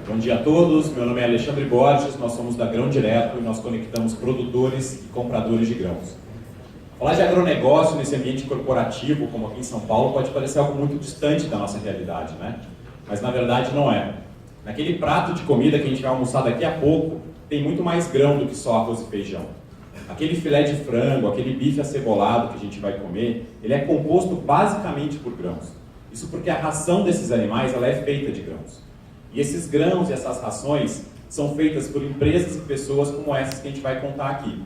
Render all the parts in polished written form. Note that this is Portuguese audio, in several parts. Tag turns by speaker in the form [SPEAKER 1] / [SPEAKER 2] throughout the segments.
[SPEAKER 1] Bom dia a todos, meu nome é Alexandre Borges, nós somos da Grão Direto e nós conectamos produtores e compradores de grãos. Falar de agronegócio nesse ambiente corporativo, como aqui em São Paulo, pode parecer algo muito distante da nossa realidade, né? Mas na verdade não é. Naquele prato de comida que a gente vai almoçar daqui a pouco, tem muito mais grão do que só arroz e feijão. Aquele filé de frango, aquele bife acebolado que a gente vai comer, ele é composto basicamente por grãos. Isso porque a ração desses animais ela é feita de grãos. E esses grãos e essas rações são feitas por empresas e pessoas como essas que a gente vai contar aqui.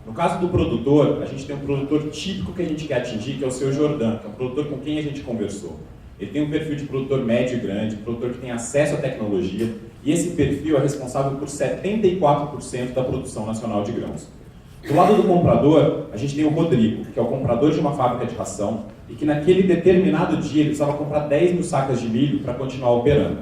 [SPEAKER 1] No caso do produtor, a gente tem um produtor típico que a gente quer atingir, que é o Seu Jordan, que é um produtor com quem a gente conversou. Ele tem um perfil de produtor médio e grande, produtor que tem acesso à tecnologia, e esse perfil é responsável por 74% da produção nacional de grãos. Do lado do comprador, a gente tem o Rodrigo, que é o comprador de uma fábrica de ração, e que naquele determinado dia ele precisava comprar 10 mil sacas de milho para continuar operando.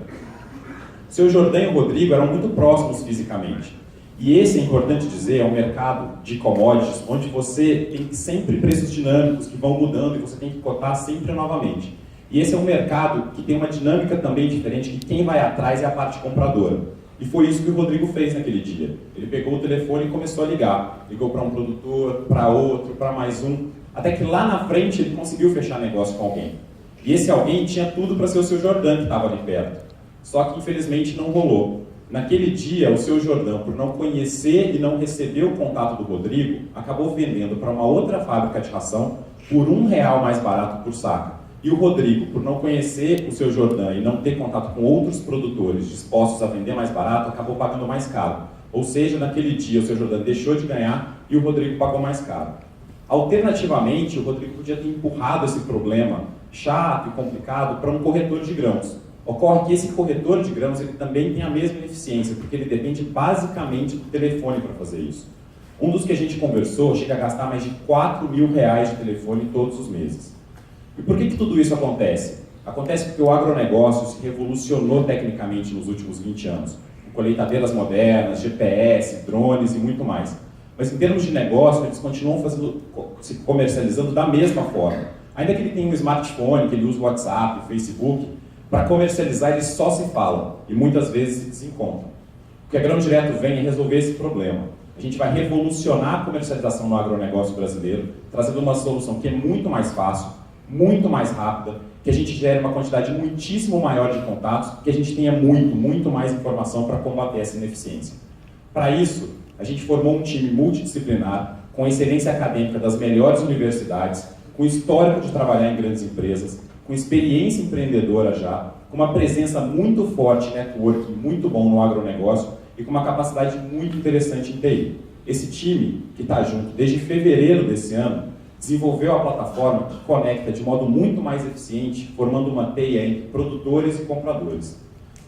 [SPEAKER 1] Seu Jordan e o Rodrigo eram muito próximos fisicamente. E esse, é importante dizer, é um mercado de commodities onde você tem sempre preços dinâmicos que vão mudando e você tem que cotar sempre novamente. E esse é um mercado que tem uma dinâmica também diferente, que quem vai atrás é a parte compradora. E foi isso que o Rodrigo fez naquele dia. Ele pegou o telefone e começou a ligar. Ligou para um produtor, para outro, para mais um, até que lá na frente ele conseguiu fechar negócio com alguém. E esse alguém tinha tudo para ser o Seu Jordan que estava ali perto. Só que infelizmente não rolou. Naquele dia, o Seu Jordan, por não conhecer e não receber o contato do Rodrigo, acabou vendendo para uma outra fábrica de ração por R$1 mais barato por saca. E o Rodrigo, por não conhecer o Seu Jordan e não ter contato com outros produtores dispostos a vender mais barato, acabou pagando mais caro. Ou seja, naquele dia, o Seu Jordan deixou de ganhar e o Rodrigo pagou mais caro. Alternativamente, o Rodrigo podia ter empurrado esse problema chato e complicado para um corretor de grãos. Ocorre que esse corretor de grãos ele também tem a mesma eficiência, porque ele depende basicamente do telefone para fazer isso. Um dos que a gente conversou chega a gastar mais de R$4.000 de telefone todos os meses. E por que tudo isso acontece? Acontece porque o agronegócio se revolucionou tecnicamente nos últimos 20 anos. Com colheitadeiras modernas, GPS, drones e muito mais. Mas em termos de negócio, eles continuam se comercializando da mesma forma. Ainda que ele tenha um smartphone, que ele usa o WhatsApp, o Facebook, para comercializar eles só se falam e muitas vezes se desencontram. O que a Grão Direto vem é resolver esse problema. A gente vai revolucionar a comercialização no agronegócio brasileiro, trazendo uma solução que é muito mais fácil, muito mais rápida, que a gente gere uma quantidade muitíssimo maior de contatos, que a gente tenha muito mais informação para combater essa ineficiência. Para isso, a gente formou um time multidisciplinar, com excelência acadêmica das melhores universidades, com histórico de trabalhar em grandes empresas, com experiência empreendedora já, com uma presença muito forte em networking, muito bom no agronegócio e com uma capacidade muito interessante em TI. Esse time, que está junto desde fevereiro desse ano, desenvolveu a plataforma que conecta de modo muito mais eficiente, formando uma teia entre produtores e compradores.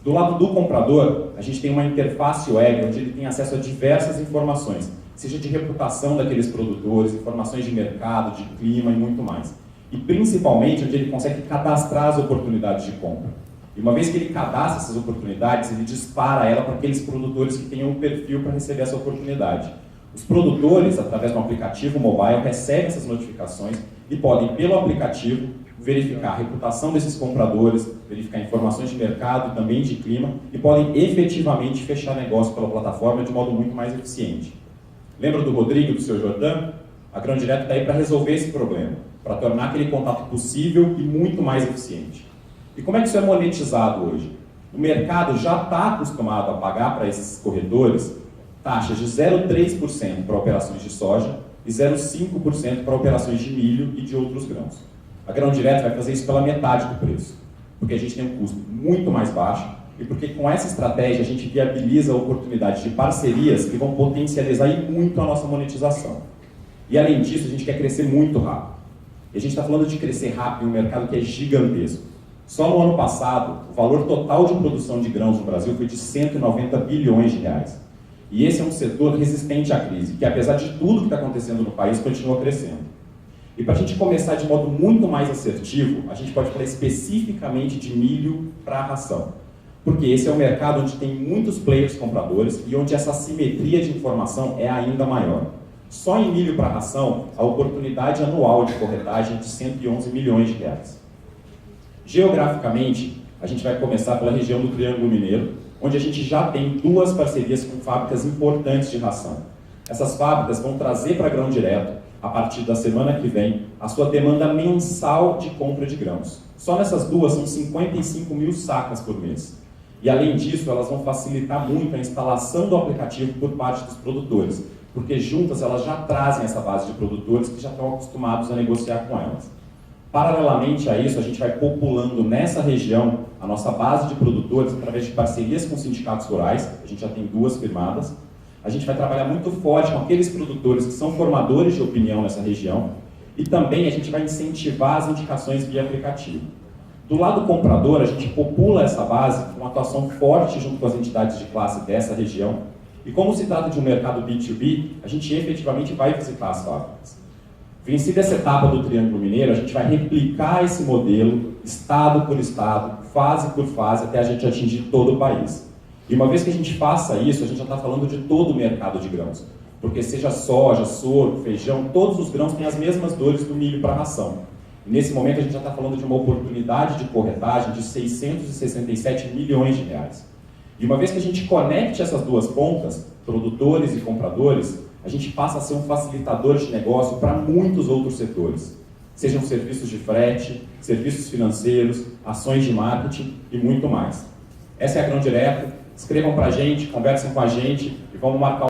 [SPEAKER 1] Do lado do comprador, a gente tem uma interface web onde ele tem acesso a diversas informações, seja de reputação daqueles produtores, informações de mercado, de clima e muito mais. E principalmente onde ele consegue cadastrar as oportunidades de compra. E uma vez que ele cadastra essas oportunidades, ele dispara ela para aqueles produtores que tenham um perfil para receber essa oportunidade. Os produtores, através do aplicativo mobile, recebem essas notificações e podem, pelo aplicativo, verificar a reputação desses compradores, verificar informações de mercado e também de clima e podem efetivamente fechar negócio pela plataforma de modo muito mais eficiente. Lembra do Rodrigo e do Seu Jordan? A Grão Direto está aí para resolver esse problema, para tornar aquele contato possível e muito mais eficiente. E como é que isso é monetizado hoje? O mercado já está acostumado a pagar para esses corretores taxas de 0,3% para operações de soja e 0,5% para operações de milho e de outros grãos. A Grão Direto vai fazer isso pela metade do preço, porque a gente tem um custo muito mais baixo e porque com essa estratégia a gente viabiliza a oportunidade de parcerias que vão potencializar e muito a nossa monetização. E além disso, a gente quer crescer muito rápido. E a gente está falando de crescer rápido em um mercado que é gigantesco. Só no ano passado, o valor total de produção de grãos no Brasil foi de 190 bilhões de reais. E esse é um setor resistente à crise, que apesar de tudo que está acontecendo no país, continua crescendo. E para a gente começar de modo muito mais assertivo, a gente pode falar especificamente de milho para ração. Porque esse é um mercado onde tem muitos players compradores e onde essa assimetria de informação é ainda maior. Só em milho para ração, a oportunidade anual de corretagem é de 111 milhões de reais. Geograficamente, a gente vai começar pela região do Triângulo Mineiro, onde a gente já tem 2 parcerias com fábricas importantes de ração. Essas fábricas vão trazer para Grão Direto, a partir da semana que vem, a sua demanda mensal de compra de grãos. Só nessas 2 são 55 mil sacas por mês. E além disso, elas vão facilitar muito a instalação do aplicativo por parte dos produtores, porque juntas elas já trazem essa base de produtores que já estão acostumados a negociar com elas. Paralelamente a isso, a gente vai populando nessa região a nossa base de produtores através de parcerias com sindicatos rurais, a gente já tem 2 firmadas. A gente vai trabalhar muito forte com aqueles produtores que são formadores de opinião nessa região e também a gente vai incentivar as indicações via aplicativo. Do lado comprador, a gente popula essa base com uma atuação forte junto com as entidades de classe dessa região e como se trata de um mercado B2B, a gente efetivamente vai visitar as fábricas. Vencida essa etapa do Triângulo Mineiro, a gente vai replicar esse modelo, estado por estado, fase por fase, até a gente atingir todo o país. E uma vez que a gente faça isso, a gente já está falando de todo o mercado de grãos. Porque seja soja, sorgo, feijão, todos os grãos têm as mesmas dores do milho para a ração. E nesse momento a gente já está falando de uma oportunidade de corretagem de 667 milhões de reais. E uma vez que a gente conecte essas 2 pontas, produtores e compradores, a gente passa a ser um facilitador de negócio para muitos outros setores. Sejam serviços de frete, serviços financeiros, ações de marketing e muito mais. Essa é a Grão Direto. Escrevam para a gente, conversem com a gente e vamos marcar